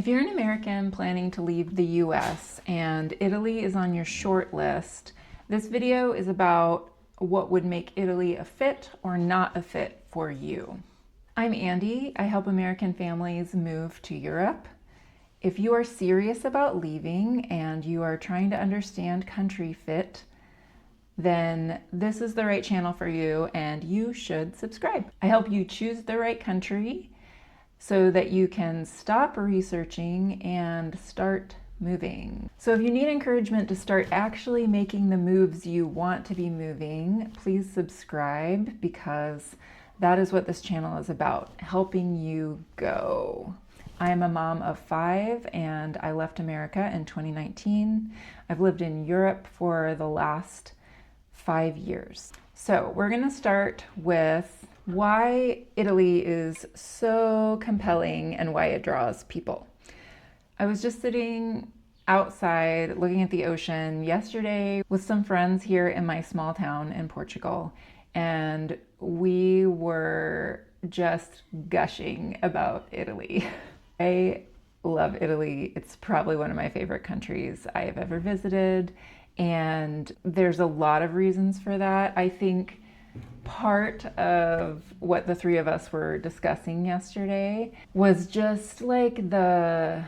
If you're an American planning to leave the US and Italy is on your short list, this video is about what would make Italy a fit or not a fit for you. I'm Andy. I help American families move to Europe. If you are serious about leaving and you are trying to understand country fit, then this is the right channel for you and you should subscribe. I help you choose the right country so that you can stop researching and start moving. So if you need encouragement to start actually making the moves you want to be moving, please subscribe, because that is what this channel is about, helping you go. I am a mom of 5 and I left America in 2019. I've lived in Europe for the last 5 years. So we're gonna start with why Italy is so compelling and why it draws people. I was just sitting outside looking at the ocean yesterday with some friends here in my small town in Portugal, and we were just gushing about Italy. I love Italy. It's probably one of my favorite countries I have ever visited, and there's a lot of reasons for that. I think part of what the three of us were discussing yesterday was just like the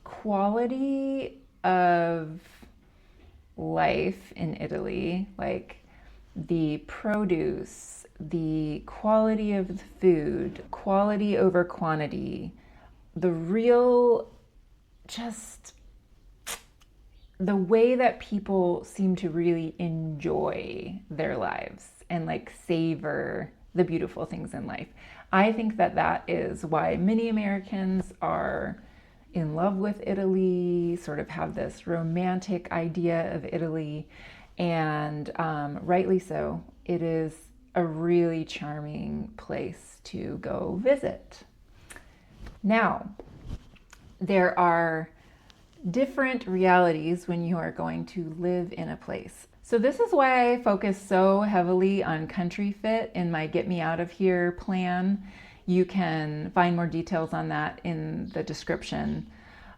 quality of life in Italy, like the produce, the quality of the food, quality over quantity, the real, just the way that people seem to really enjoy their lives and like savor the beautiful things in life. I think that that is why many Americans are in love with Italy, sort of have this romantic idea of Italy, and rightly so. It is a really charming place to go visit. Now, there are different realities when you are going to live in a place. So this is why I focus so heavily on country fit in my Get Me Out of Here plan. You can find more details on that in the description.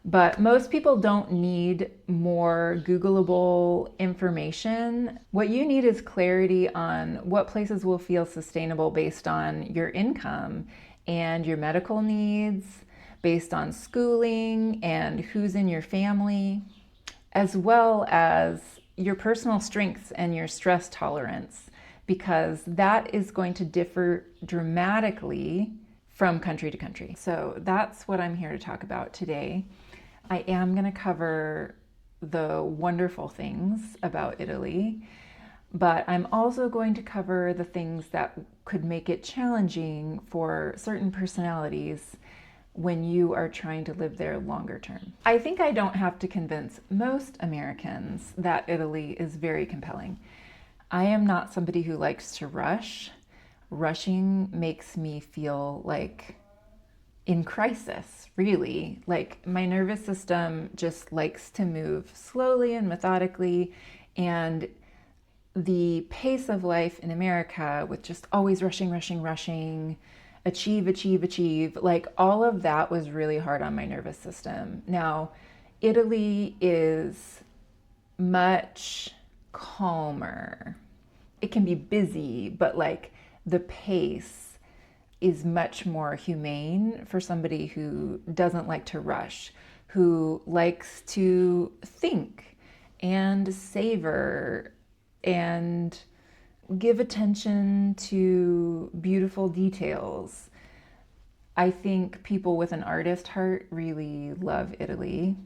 But most people don't need more Googleable information. What you need is clarity on what places will feel sustainable based on your income and your medical needs, based on schooling and who's in your family, as well as your personal strengths and your stress tolerance, because that is going to differ dramatically from country to country. So that's what I'm here to talk about today. I am going to cover the wonderful things about Italy, but I'm also going to cover the things that could make it challenging for certain personalities when you are trying to live there longer term. I think I don't have to convince most Americans that Italy is very compelling. I am not somebody who likes to rush. Rushing makes me feel like in crisis, really. Like my nervous system just likes to move slowly and methodically, and the pace of life in America with just always rushing, achieve, like all of that was really hard on my nervous system. Now, Italy is much calmer. It can be busy, but like the pace is much more humane for somebody who doesn't like to rush, who likes to think and savor and give attention to beautiful details. I think people with an artist heart really love Italy.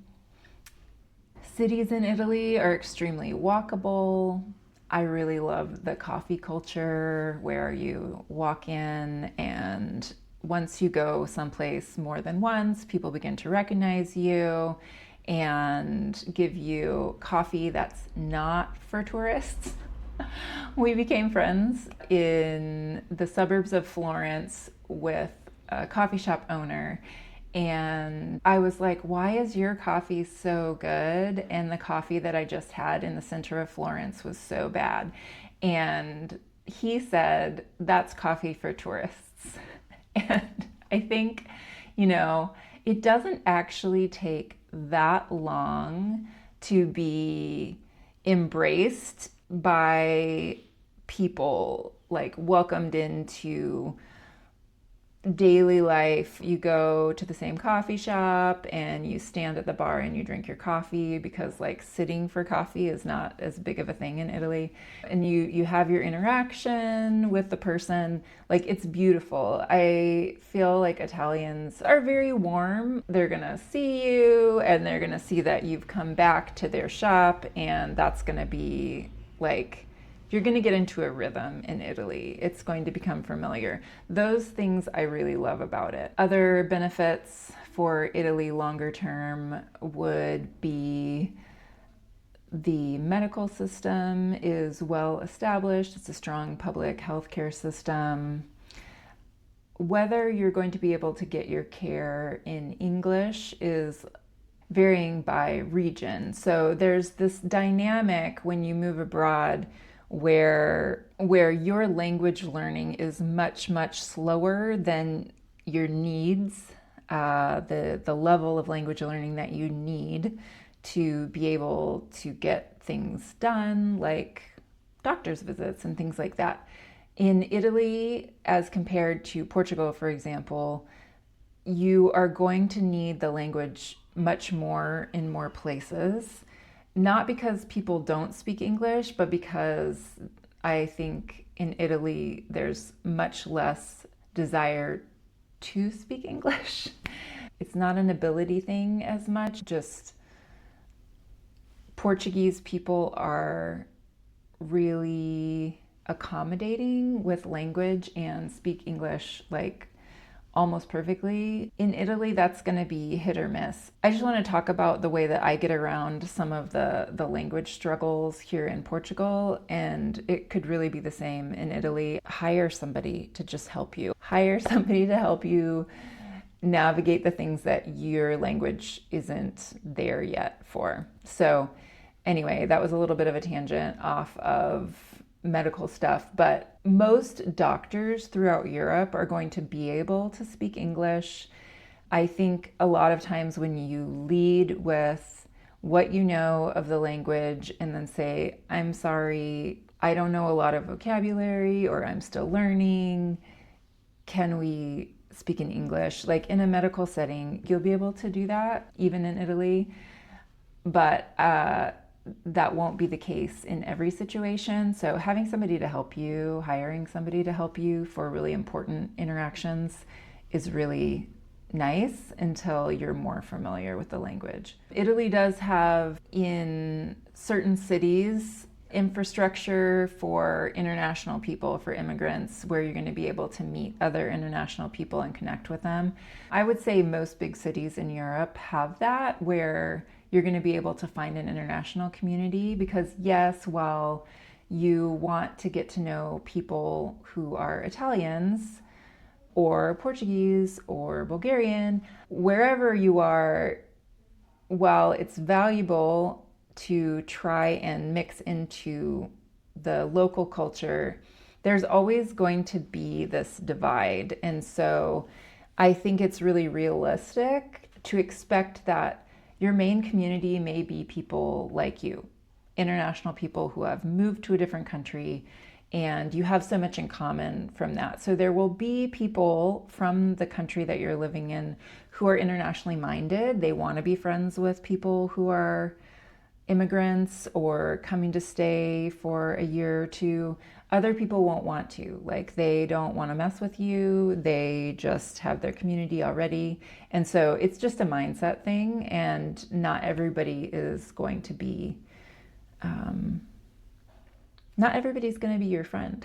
Cities in Italy are extremely walkable. I really love the coffee culture where you walk in and once you go someplace more than once, people begin to recognize you and give you coffee that's not for tourists. We became friends in the suburbs of Florence with a coffee shop owner, and I was like, why is your coffee so good and the coffee that I just had in the center of Florence was so bad? And he said, that's coffee for tourists. And I think, you know, It doesn't actually take that long to be embraced by people, like welcomed into daily life. You go to the same coffee shop and you stand at the bar and you drink your coffee, because like sitting for coffee is not as big of a thing in Italy. And you have your interaction with the person. Like, it's beautiful. I feel like Italians are very warm. They're gonna see you and they're gonna see that you've come back to their shop, and that's gonna be like, you're going to get into a rhythm in Italy. It's going to become familiar. Those things I really love about it. Other benefits for Italy longer term would be the medical system is well established. It's a strong public healthcare system. Whether you're going to be able to get your care in English is varying by region. So there's this dynamic when you move abroad where your language learning is much slower than your needs, the level of language learning that you need to be able to get things done, like doctor's visits and things like that. In Italy, as compared to Portugal, for example, you are going to need the language much more in more places. Not because people don't speak English, but because I think in Italy there's much less desire to speak English. It's not an ability thing as much. Just Portuguese people are really accommodating with language and speak English like almost perfectly. In Italy, that's going to be hit or miss. I just want to talk about the way that I get around some of the language struggles here in Portugal, and it could really be the same in Italy. Hire somebody to just help you. Hire somebody to help you navigate the things that your language isn't there yet for. So anyway, that was a little bit of a tangent off of medical stuff, but most doctors throughout Europe are going to be able to speak English. I think a lot of times when you lead with what you know of the language and then say, I'm sorry, I don't know a lot of vocabulary, or I'm still learning, can we speak in English? Like in a medical setting, you'll be able to do that even in Italy, but that won't be the case in every situation. So having somebody to help you, hiring somebody to help you for really important interactions is really nice until you're more familiar with the language. Italy does have, in certain cities, infrastructure for international people, for immigrants, where you're going to be able to meet other international people and connect with them. I would say most big cities in Europe have that, where you're going to be able to find an international community, because yes, while you want to get to know people who are Italians or Portuguese or Bulgarian, wherever you are, while it's valuable to try and mix into the local culture, there's always going to be this divide. And so I think it's really realistic to expect that your main community may be people like you, international people who have moved to a different country, and you have so much in common from that. So there will be people from the country that you're living in who are internationally minded. They want to be friends with people who are immigrants or coming to stay for a year or two. Other people won't want to. Like, they don't want to mess with you. They just have their community already. And so it's just a mindset thing, and not everybody is going to be, not everybody's going to be your friend.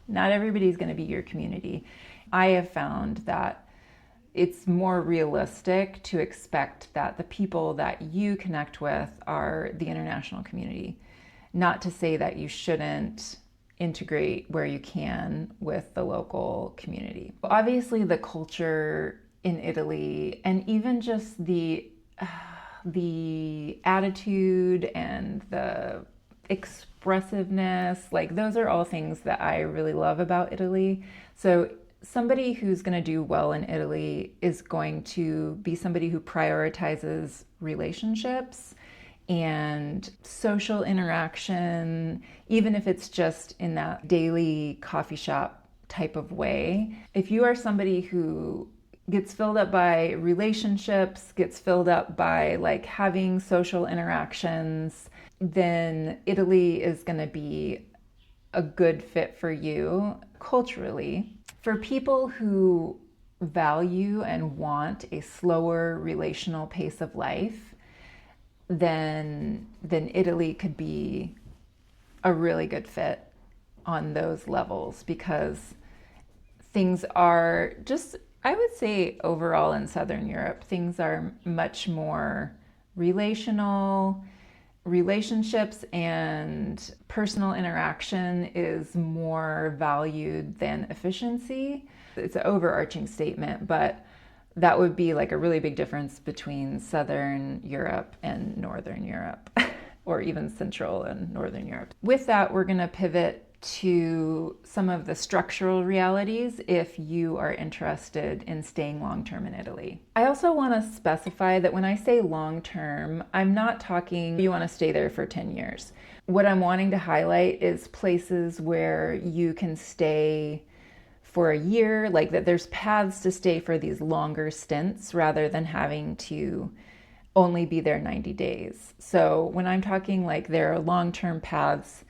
Not everybody's going to be your community. I have found that it's more realistic to expect that the people that you connect with are the international community. Not to say that you shouldn't integrate where you can with the local community. Obviously, the culture in Italy, and even just the attitude and the expressiveness, like those are all things that I really love about Italy. So somebody who's going to do well in Italy is going to be somebody who prioritizes relationships and social interaction, even if it's just in that daily coffee shop type of way. If you are somebody who gets filled up by relationships, gets filled up by like having social interactions, then Italy is going to be a good fit for you culturally. For people who value and want a slower relational pace of life, then Italy could be a really good fit on those levels, because things are just, I would say overall in Southern Europe, things are much more relational. Relationships and personal interaction is more valued than efficiency. It's an overarching statement, but that would be like a really big difference between Southern Europe and Northern Europe, or even Central and Northern Europe. With that, we're going to pivot to some of the structural realities if you are interested in staying long-term in Italy. I also want to specify that when I say long-term, I'm not talking you want to stay there for 10 years. What I'm wanting to highlight is places where you can stay for a year, like that there's paths to stay for these longer stints rather than having to only be there 90 days. So when I'm talking like there are long-term paths,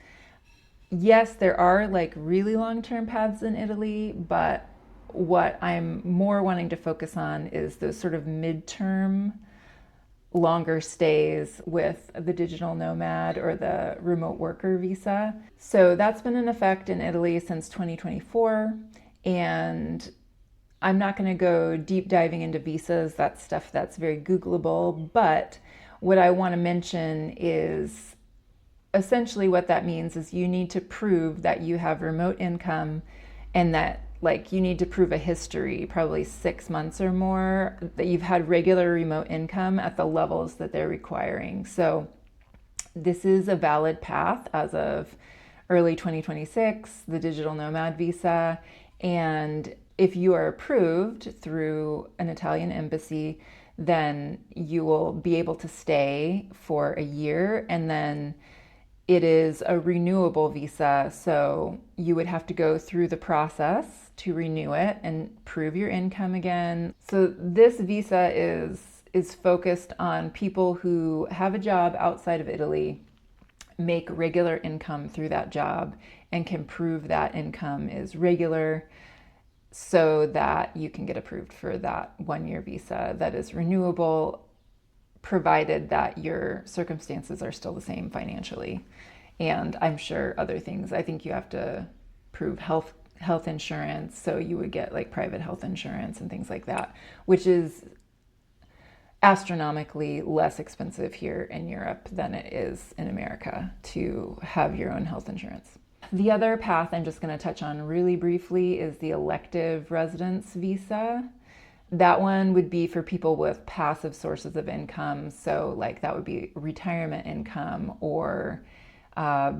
yes, there are like really long-term paths in Italy, but what I'm more wanting to focus on is those sort of midterm, longer stays with the digital nomad or the remote worker visa. So that's been in effect in Italy since 2024. And I'm not going to go deep diving into visas. That's stuff that's very Googleable. But what I want to mention is essentially what that means is you need to prove that you have remote income, and that like you need to prove a history, probably 6 months or more, that you've had regular remote income at the levels that they're requiring. So this is a valid path as of early 2026, the digital nomad visa. And if you are approved through an Italian embassy, then you will be able to stay for a year, and then it is a renewable visa, so you would have to go through the process to renew it and prove your income again. So this visa is focused on people who have a job outside of Italy, make regular income through that job, and can prove that income is regular so that you can get approved for that 1-year visa that is renewable, provided that your circumstances are still the same financially. And I'm sure other things. I think you have to prove health insurance, so you would get like private health insurance and things like that, which is astronomically less expensive here in Europe than it is in America to have your own health insurance. The other path I'm just going to touch on really briefly is the elective residence visa. That one would be for people with passive sources of income. So like that would be retirement income or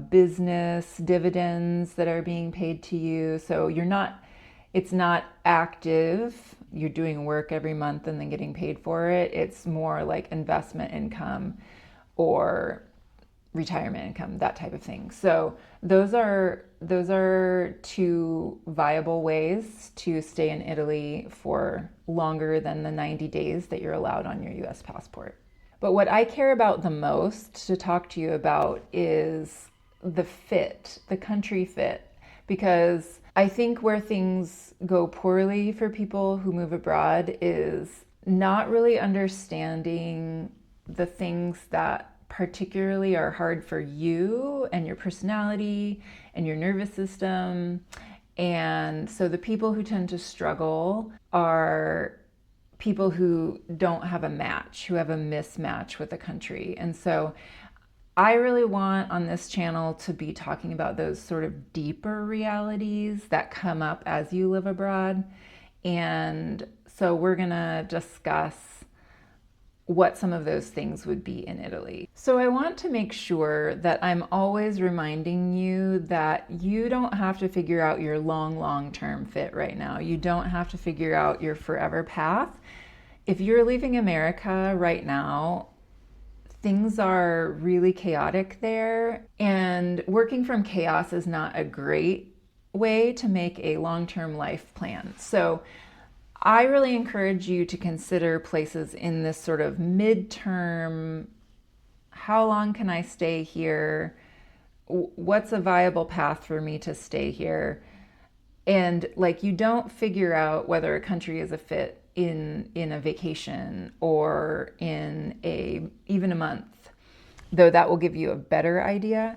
business dividends that are being paid to you. So it's not active. You're doing work every month and then getting paid for it. It's more like investment income or retirement income, that type of thing. So those are two viable ways to stay in Italy for longer than the 90 days that you're allowed on your US passport. But what I care about the most to talk to you about is the fit, the country fit, because I think where things go poorly for people who move abroad is not really understanding the things that particularly are hard for you and your personality and your nervous system. And so the people who tend to struggle are people who don't have a match, who have a mismatch with the country. And so I really want on this channel to be talking about those sort of deeper realities that come up as you live abroad. And so we're going to discuss what some of those things would be in Italy. So I want to make sure that I'm always reminding you that you don't have to figure out your long-term fit right now. You don't have to figure out your forever path. If you're leaving America right now, things are really chaotic there, and working from chaos is not a great way to make a long-term life plan. So I really encourage you to consider places in this sort of midterm, how long can I stay here? What's a viable path for me to stay here? And like, you don't figure out whether a country is a fit in a vacation or in even a month, though that will give you a better idea.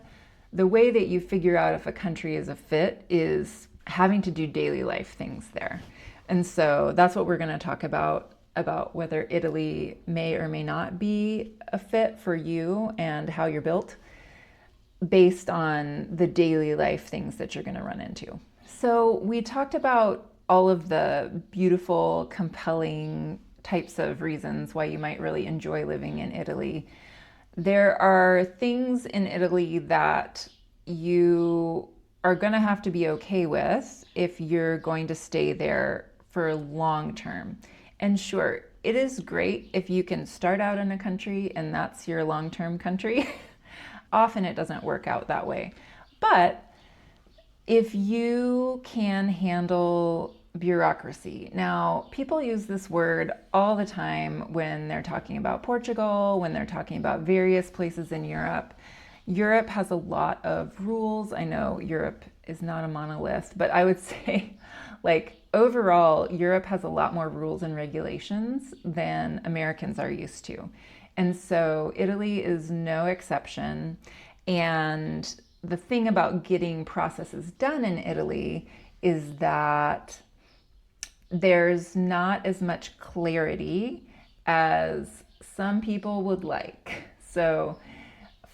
The way that you figure out if a country is a fit is having to do daily life things there. And so that's what we're going to talk about whether Italy may or may not be a fit for you and how you're built based on the daily life things that you're going to run into. So we talked about all of the beautiful, compelling types of reasons why you might really enjoy living in Italy. There are things in Italy that you are going to have to be okay with if you're going to stay there for long term. And sure, it is great if you can start out in a country and that's your long-term country. Often it doesn't work out that way. But if you can handle bureaucracy. Now, people use this word all the time when they're talking about Portugal, when they're talking about various places in Europe. Europe has a lot of rules. I know Europe is not a monolith, but I would say, like, overall, Europe has a lot more rules and regulations than Americans are used to. And so Italy is no exception. And the thing about getting processes done in Italy is that there's not as much clarity as some people would like. So,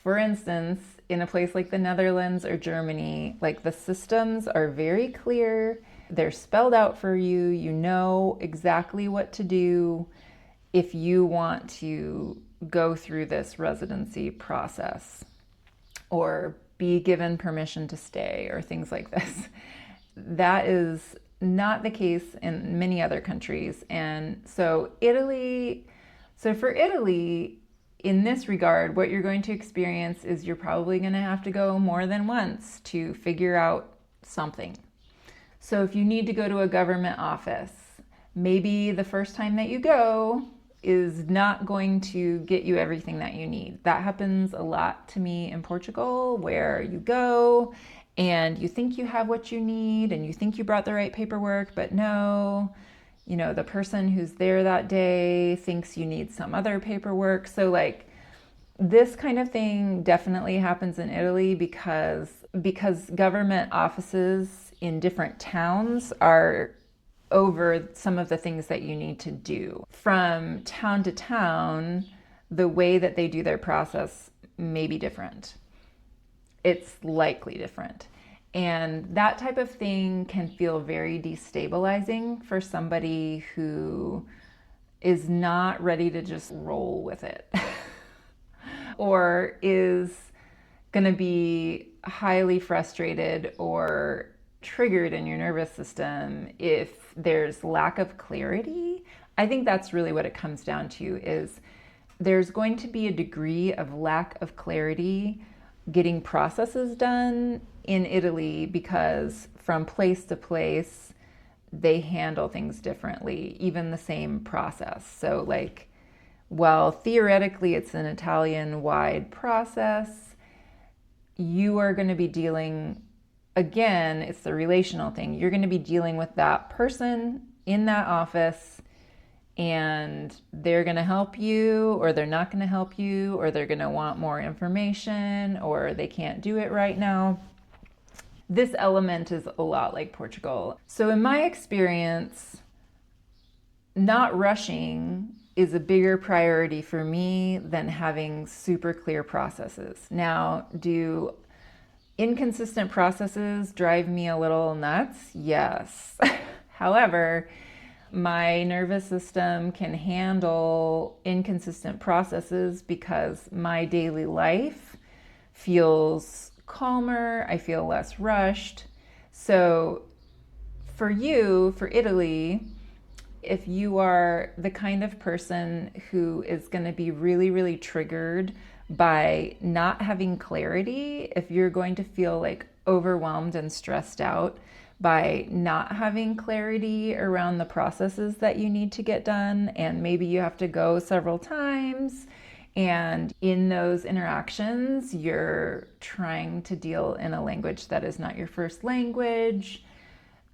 for instance, in a place like the Netherlands or Germany, like, the systems are very clear. They're spelled out for you. You know exactly what to do if you want to go through this residency process or be given permission to stay or things like this. That is not the case in many other countries. And so for Italy, in this regard, what you're going to experience is you're probably going to have to go more than once to figure out something. So if you need to go to a government office, maybe the first time that you go is not going to get you everything that you need. That happens a lot to me in Portugal, where you go and you think you have what you need and you think you brought the right paperwork, but no, the person who's there that day thinks you need some other paperwork. So, like, this kind of thing definitely happens in Italy because government offices in different towns are over some of the things that you need to do. From town to town, the way that they do their process may be different. It's likely different. And that type of thing can feel very destabilizing for somebody who is not ready to just roll with it or is going to be highly frustrated or triggered in your nervous system if there's lack of clarity. I think that's really what it comes down to, is there's going to be a degree of lack of clarity getting processes done in Italy because from place to place, they handle things differently, even the same process. So, like, while theoretically it's an Italian-wide process, you are going to be dealing, again, it's the relational thing. You're going to be dealing with that person in that office, and they're going to help you, or they're not going to help you, or they're going to want more information, or they can't do it right now. This element is a lot like Portugal. So in my experience, not rushing is a bigger priority for me than having super clear processes. Now, do inconsistent processes drive me a little nuts? Yes. However, My nervous system can handle inconsistent processes because my daily life feels calmer, I feel less rushed. So for you, for Italy, if you are the kind of person who is going to be really, really triggered by not having clarity, if you're going to feel like overwhelmed and stressed out by not having clarity around the processes that you need to get done, and maybe you have to go several times, and in those interactions, you're trying to deal in a language that is not your first language,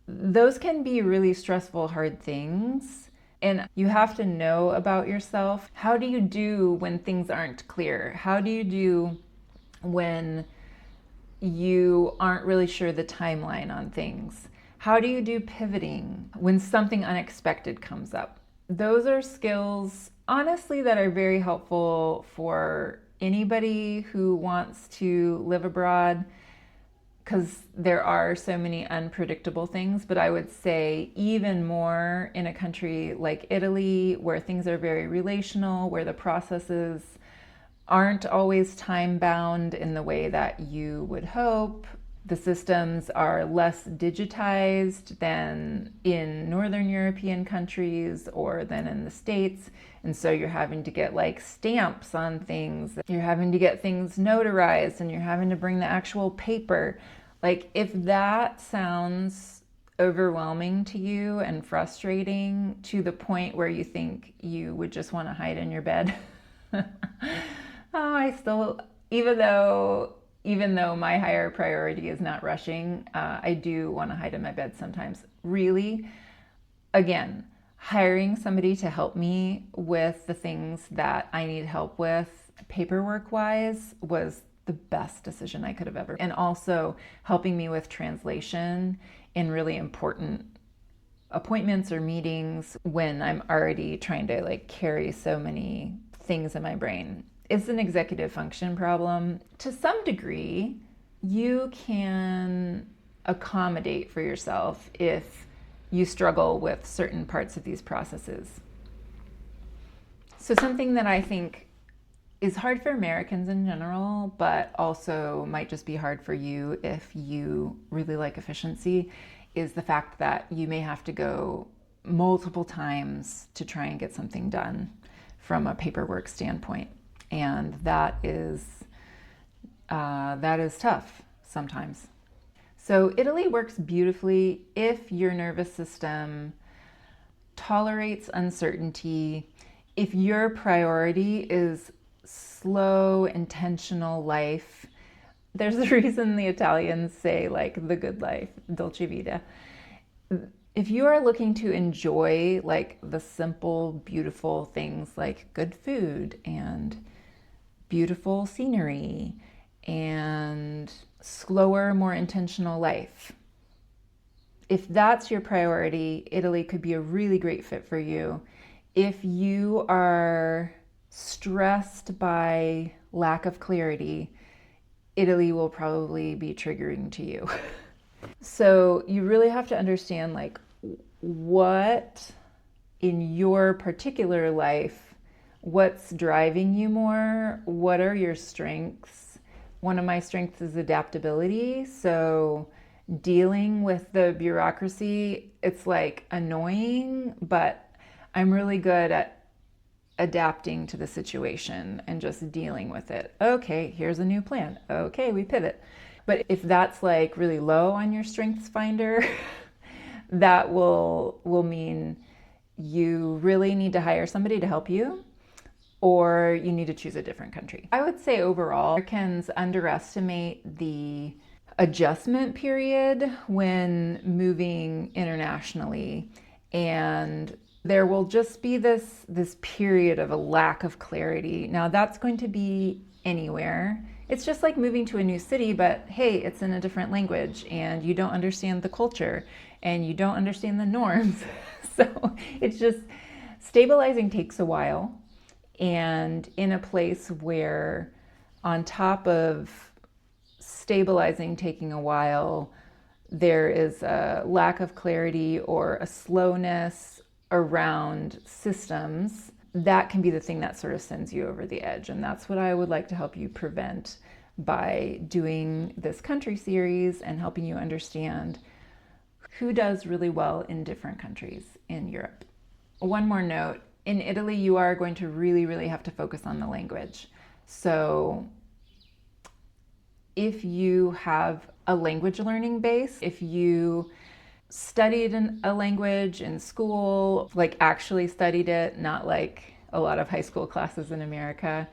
those can be really stressful, hard things. And you have to know about yourself. How do you do when things aren't clear? How do you do when you aren't really sure the timeline on things? How do you do pivoting when something unexpected comes up? Those are skills, honestly, that are very helpful for anybody who wants to live abroad, because there are so many unpredictable things. But I would say even more in a country like Italy, where things are very relational, where the processes aren't always time bound in the way that you would hope. The systems are less digitized than in Northern European countries or than in the States. And so you're having to get like stamps on things. You're having to get things notarized, and you're having to bring the actual paper. Like, if that sounds overwhelming to you and frustrating to the point where you think you would just want to hide in your bed, I still, even though my higher priority is not rushing, I do want to hide in my bed sometimes. Really, again, hiring somebody to help me with the things that I need help with, paperwork wise, was the best decision I could have ever. And also helping me with translation in really important appointments or meetings when I'm already trying to like carry so many things in my brain. It's an executive function problem. To some degree, you can accommodate for yourself if you struggle with certain parts of these processes. So something that I think is hard for Americans in general, but also might just be hard for you if you really like efficiency, is the fact that you may have to go multiple times to try and get something done from a paperwork standpoint. And that is tough sometimes. So Italy works beautifully if your nervous system tolerates uncertainty, if your priority is slow, intentional life. There's a reason the Italians say like the good life, dolce vita. If you are looking to enjoy like the simple, beautiful things like good food and beautiful scenery and slower, more intentional life, if that's your priority, Italy could be a really great fit for you. If you are stressed by lack of clarity, Italy will probably be triggering to you. So you really have to understand like what in your particular life, what's driving you more, what are your strengths. One of my strengths is adaptability. So dealing with the bureaucracy, it's like annoying, but I'm really good at adapting to the situation and just dealing with it. Okay, here's a new plan. Okay, we pivot. But if that's like really low on your strengths finder, that will mean you really need to hire somebody to help you, or you need to choose a different country. I would say overall, Americans underestimate the adjustment period when moving internationally, and there will just be this period of a lack of clarity. Now that's going to be anywhere. It's just like moving to a new city, but hey, it's in a different language and you don't understand the culture and you don't understand the norms. So it's just, stabilizing takes a while. And in a place where, on top of stabilizing taking a while, there is a lack of clarity or a slowness around systems, that can be the thing that sort of sends you over the edge. And that's what I would like to help you prevent by doing this country series and helping you understand who does really well in different countries in Europe. One more note, in Italy, you are going to really have to focus on the language. So if you have a language learning base, if you studied a language in school, like actually studied it, not like a lot of high school classes in America,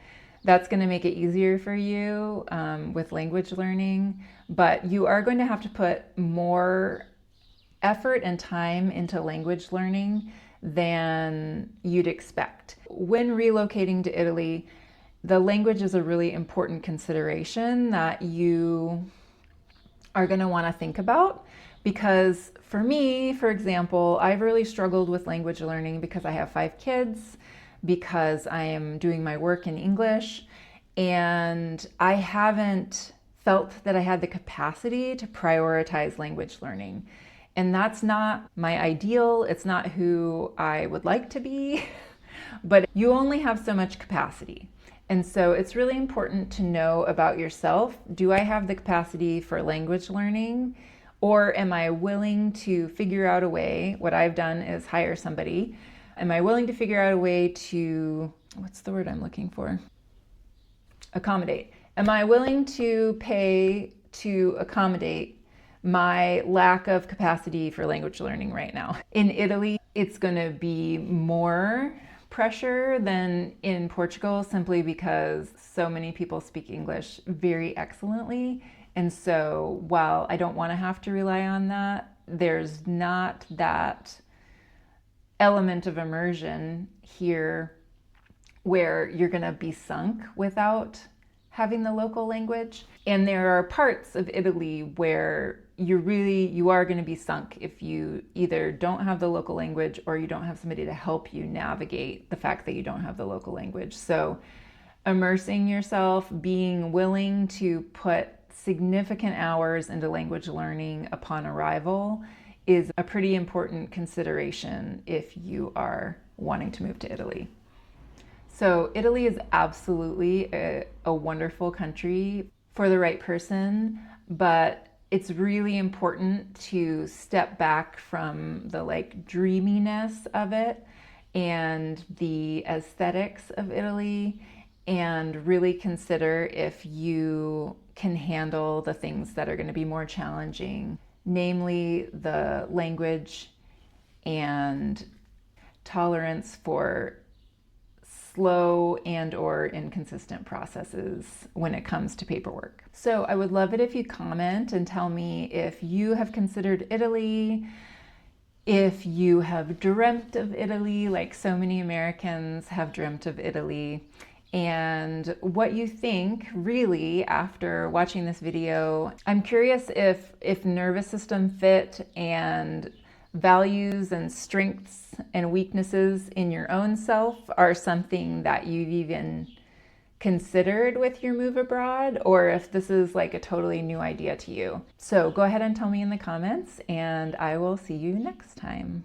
that's going to make it easier for you with language learning. But you are going to have to put more effort and time into language learning than you'd expect. When relocating to Italy, the language is a really important consideration that you are going to want to think about, because for me, for example, I've really struggled with language learning because I have 5 kids, because I am doing my work in English, and I haven't felt that I had the capacity to prioritize language learning. And that's not my ideal. It's not who I would like to be, but you only have so much capacity. And so it's really important to know about yourself. Do I have the capacity for language learning? Or am I willing to figure out a way? What I've done is hire somebody. Am I willing to figure out a way to, what's the word I'm looking for? Accommodate. Am I willing to pay to accommodate my lack of capacity for language learning right now? In Italy, it's going to be more pressure than in Portugal, simply because so many people speak English very excellently. And so while I don't want to have to rely on that, there's not that element of immersion here where you're going to be sunk without having the local language. And there are parts of Italy where you are going to be sunk if you either don't have the local language or you don't have somebody to help you navigate the fact that you don't have the local language. So immersing yourself, being willing to put significant hours into language learning upon arrival is a pretty important consideration if you are wanting to move to Italy. So Italy is absolutely a wonderful country for the right person, but it's really important to step back from the dreaminess of it and the aesthetics of Italy, and really consider if you can handle the things that are going to be more challenging, namely the language and tolerance for slow and or inconsistent processes when it comes to paperwork. So I would love it if you comment and tell me if you have considered Italy, if you have dreamt of Italy like so many Americans have dreamt of Italy, and what you think really after watching this video. I'm curious if nervous system fit and values and strengths and weaknesses in your own self are something that you've even considered with your move abroad, or if this is like a totally new idea to you. So go ahead and tell me in the comments, and I will see you next time.